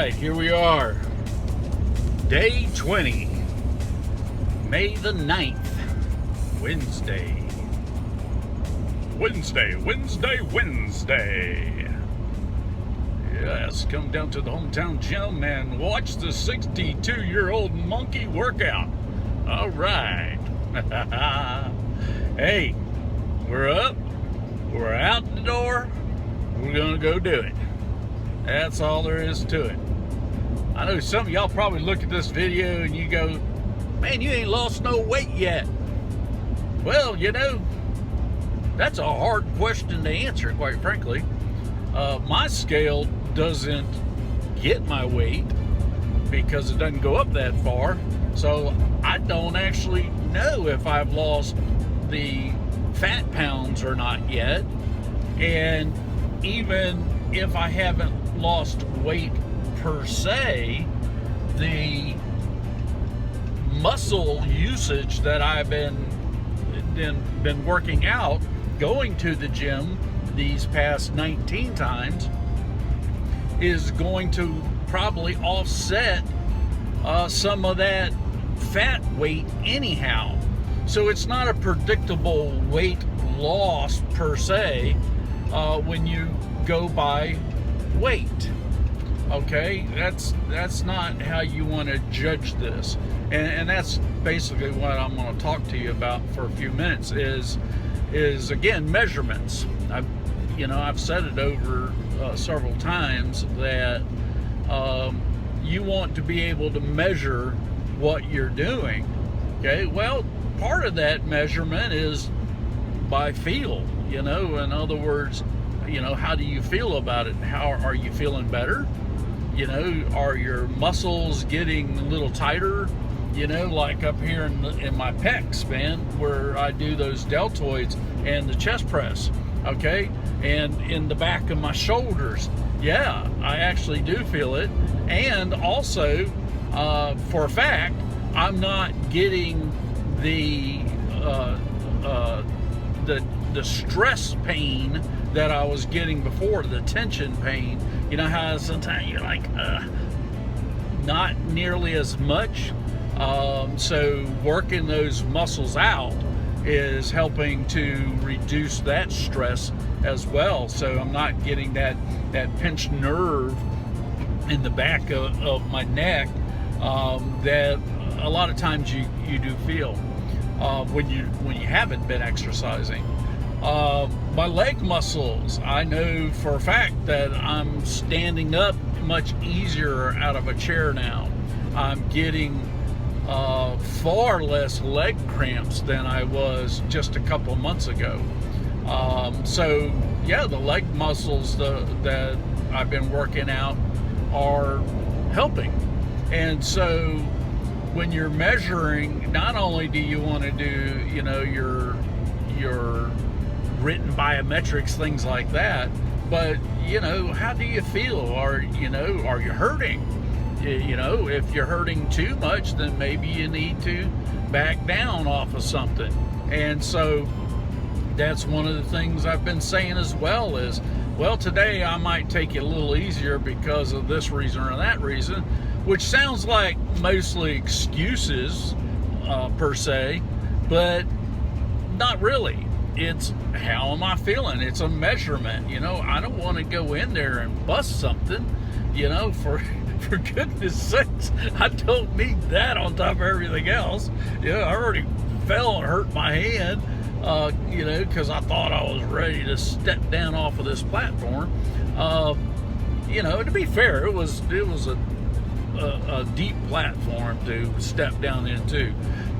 right, here we are. Day 20, May the 9th, Wednesday. Yes, come down to the hometown gym and watch the 62-year-old monkey workout. All right. Hey, we're up, we're out the door, we're gonna go do it. That's all there is to it. I know some of y'all probably look at this video and you go, man, you ain't lost no weight yet. Well, you know, that's a hard question to answer, quite frankly. My scale doesn't get my weight because it doesn't go up that far. So I don't actually know if I've lost the fat pounds or not yet. And even if I haven't lost weight per se, the muscle usage that I've been working out, going to the gym these past 19 times, is going to probably offset some of that fat weight anyhow. So it's not a predictable weight loss per se when you go by weight. Okay, that's not how you want to judge this, and that's basically what I'm going to talk to you about for a few minutes. Is again measurements. I've said it over several times that you want to be able to measure what you're doing. Okay, well, part of that measurement is by feel. In other words, how do you feel about it? How are you feeling better? Are your muscles getting a little tighter? Like up here in my pecs, man, where I do those deltoids and the chest press, okay? And in the back of my shoulders, yeah, I actually do feel it. And also, for a fact, I'm not getting the stress pain that I was getting before, the tension pain. You know how sometimes you're like, not nearly as much. So working those muscles out is helping to reduce that stress as well. So I'm not getting that pinched nerve in the back of my neck that a lot of times you do feel when you haven't been exercising. My leg muscles, I know for a fact that I'm standing up much easier out of a chair now. I'm getting far less leg cramps than I was just a couple of months ago. So yeah, the leg muscles that I've been working out are helping. And so when you're measuring, not only do you want to do your written biometrics, things like that, but how do you feel? Are you hurting? If you're hurting too much, then maybe you need to back down off of something. And so that's one of the things I've been saying as well is, well, today I might take it a little easier because of this reason or that reason, which sounds like mostly excuses per se, but not really. It's how am I feeling? It's a measurement. I don't want to go in there and bust something, for goodness sakes. I don't need that on top of everything else. I already fell and hurt my hand, because I thought I was ready to step down off of this platform. To be fair, it was a deep platform to step down into,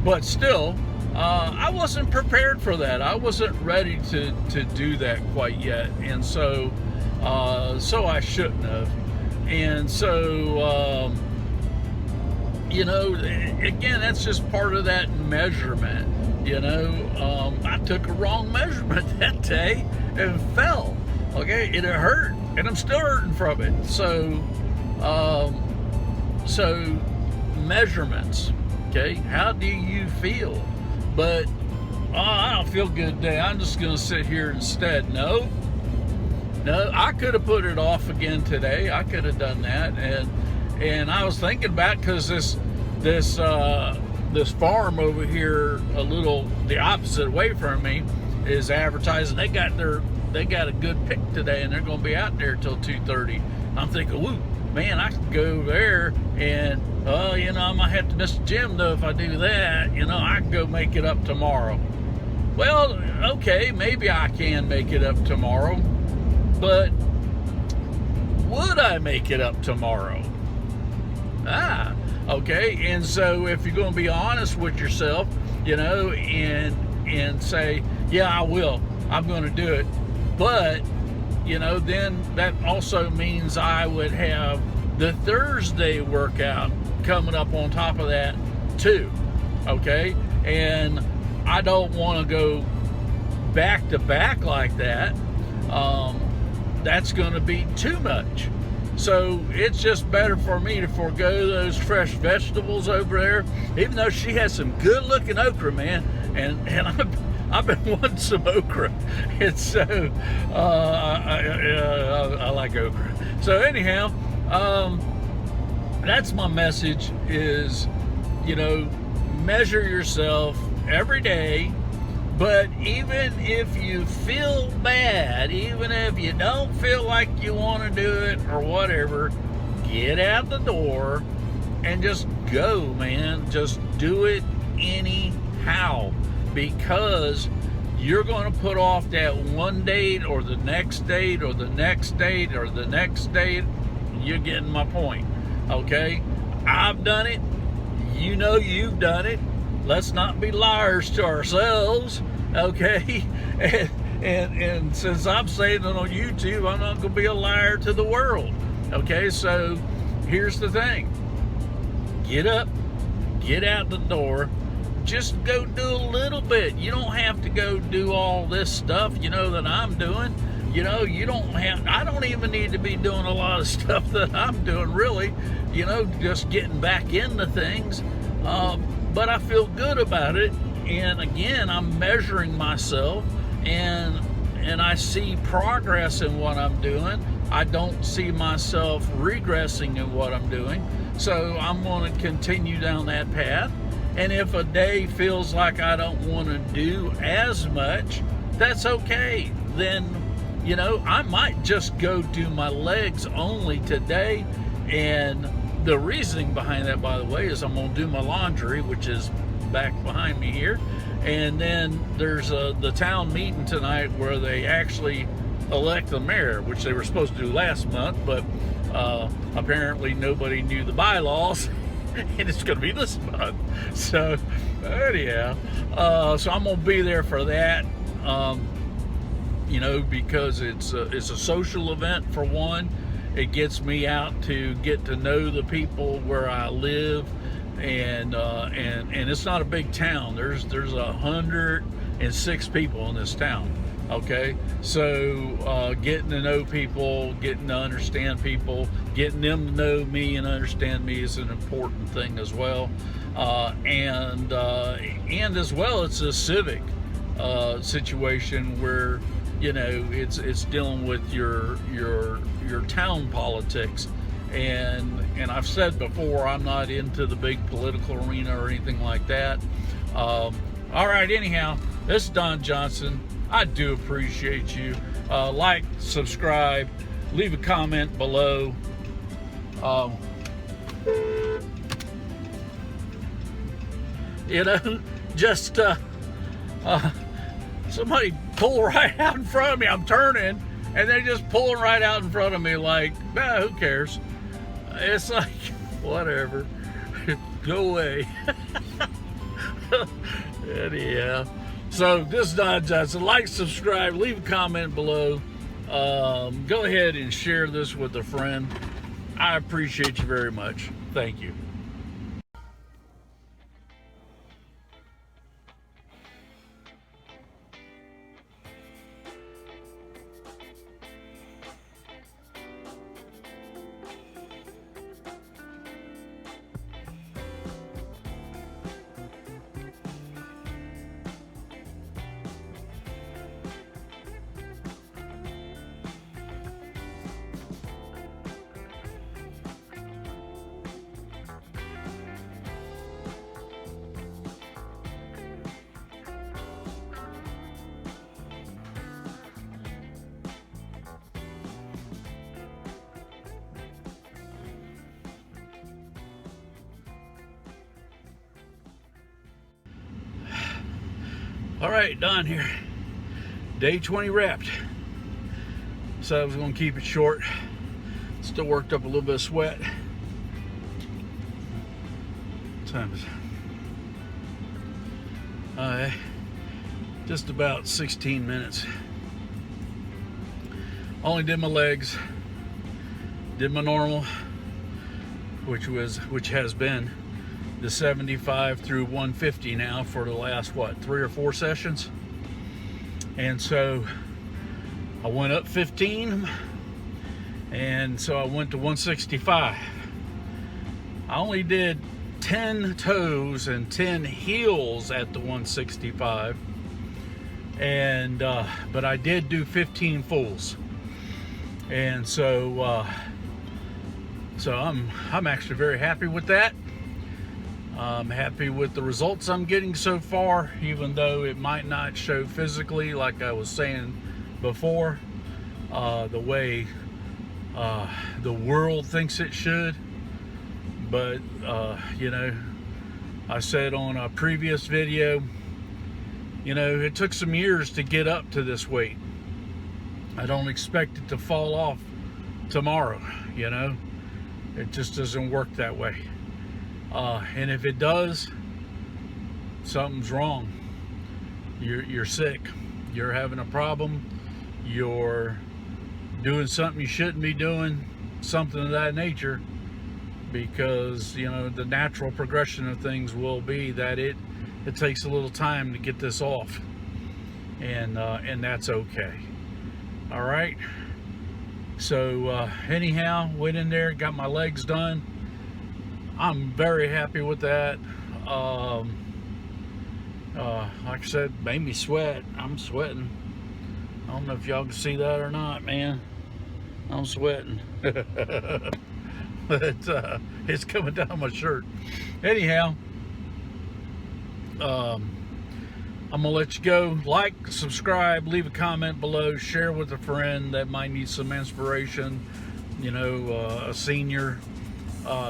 but still, I wasn't prepared for that. I wasn't ready to do that quite yet, and so I shouldn't have. And so again, that's just part of that measurement. I took a wrong measurement that day and fell. Okay, it hurt, and I'm still hurting from it. So measurements. Okay, how do you feel? But I don't feel good today, I'm just going to sit here instead. No, I could have put it off again today. I could have done that, And I was thinking about, because this farm over here, the opposite way from me, is advertising they got a good pick today, and they're going to be out there till 2:30. I'm thinking, woo, man, I could go there, and I might have to miss the gym though if I do that. I can go make it up tomorrow. Well, okay, maybe I can make it up tomorrow, but would I make it up tomorrow? Okay. And so if you're going to be honest with yourself, and say, yeah, I will, I'm going to do it. But, then that also means I would have the Thursday workout coming up on top of that too. Okay. And I don't want to go back to back like that. That's going to be too much. So it's just better for me to forego those fresh vegetables over there, even though she has some good looking okra, man. And I've been wanting some okra. It's so, I like okra. So anyhow, that's my message is, measure yourself every day. But even if you feel bad, even if you don't feel like you want to do it or whatever, get out the door and just go, man. Just do it anyhow, because you're going to put off that one date or the next date or the next date or the next date. You're getting my point, okay? I've done it. You've done it. Let's not be liars to ourselves, okay? And since I'm saying it on YouTube, I'm not going to be a liar to the world, okay? So here's the thing. Get up, get out the door, just go do a little bit. You don't have to go do all this stuff, that I'm doing. I don't even need to be doing a lot of stuff that I'm doing, really, just getting back into things. But I feel good about it, and again, I'm measuring myself, and I see progress in what I'm doing. I don't see myself regressing in what I'm doing, so I'm going to continue down that path. And if a day feels like I don't want to do as much, that's okay. Then, I might just go do my legs only today. And the reasoning behind that, by the way, is I'm going to do my laundry, which is back behind me here. And then there's the town meeting tonight where they actually elect the mayor, which they were supposed to do last month, but apparently nobody knew the bylaws, and it's going to be this month. So anyhow, so I'm going to be there for that, because it's a social event for one. It gets me out to get to know the people where I live, and it's not a big town. There's 106 people in this town. Okay, so getting to know people, getting to understand people, getting them to know me and understand me is an important thing as well. And as well, it's a civic situation where it's dealing with your town politics, and I've said before, I'm not into the big political arena or anything like that. All right, anyhow, this is Don Johnson. I do appreciate you. Like, subscribe, leave a comment below. Just somebody pull right out in front of me. I'm turning, and they just pull right out in front of me like, nah, who cares? It's like, whatever. Go away. Anyhow. So this is Don Johnson. Like, subscribe, leave a comment below. Go ahead and share this with a friend. I appreciate you very much. Thank you. All right, done here. Day 20 wrapped. So I was going to keep it short. Still worked up a little bit of sweat. Time is just about 16 minutes. Only did my legs, did my normal, which has been the 75 through 150 now for the last, what, 3 or 4 sessions. And so I went up 15, and so I went to 165. I only did 10 toes and 10 heels at the 165, and but I did do 15 fulls, and so I'm actually very happy with that. I'm happy with the results I'm getting so far, even though it might not show physically like I was saying before, the way the world thinks it should. But you know, I said on a previous video, you know, it took some years to get up to this weight. I don't expect it to fall off tomorrow, you know. It just doesn't work that way. And if it does, something's wrong. You're sick. You're having a problem. You're doing something you shouldn't be doing, something of that nature. Because, you know, the natural progression of things will be that it takes a little time to get this off, and that's okay. All right. So anyhow, went in there, got my legs done. I'm very happy with that. Like I said, made me sweat. I'm sweating. I don't know if y'all can see that or not, man. I'm sweating. But it's coming down my shirt. Anyhow, I'm gonna let you go. Like, subscribe, leave a comment below, share with a friend that might need some inspiration, you know, a senior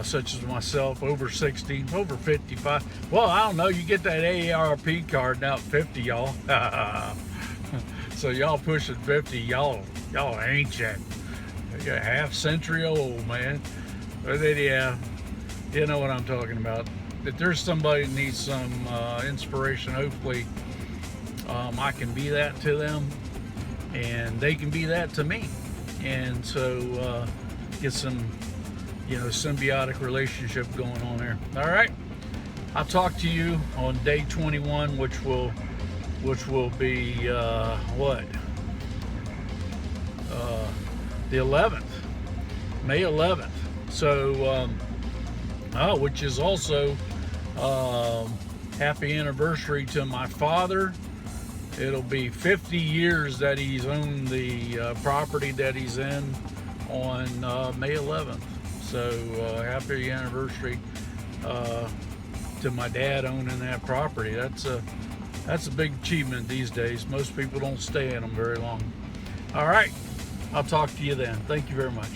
such as myself, over 60, over 55. Well, I don't know, you get that AARP card now at 50, y'all. So y'all pushing 50, y'all ancient. You're a half century old, man. But then, yeah, you know what I'm talking about. If there's somebody that needs some inspiration, hopefully I can be that to them, and they can be that to me. And so get some, you know, symbiotic relationship going on there. All right, I'll talk to you on day 21, which will be what? The 11th, May 11th. So, which is also happy anniversary to my father. It'll be 50 years that he's owned the property that he's in on May 11th. So happy anniversary to my dad owning that property. That's a big achievement these days. Most people don't stay in them very long. All right, I'll talk to you then. Thank you very much.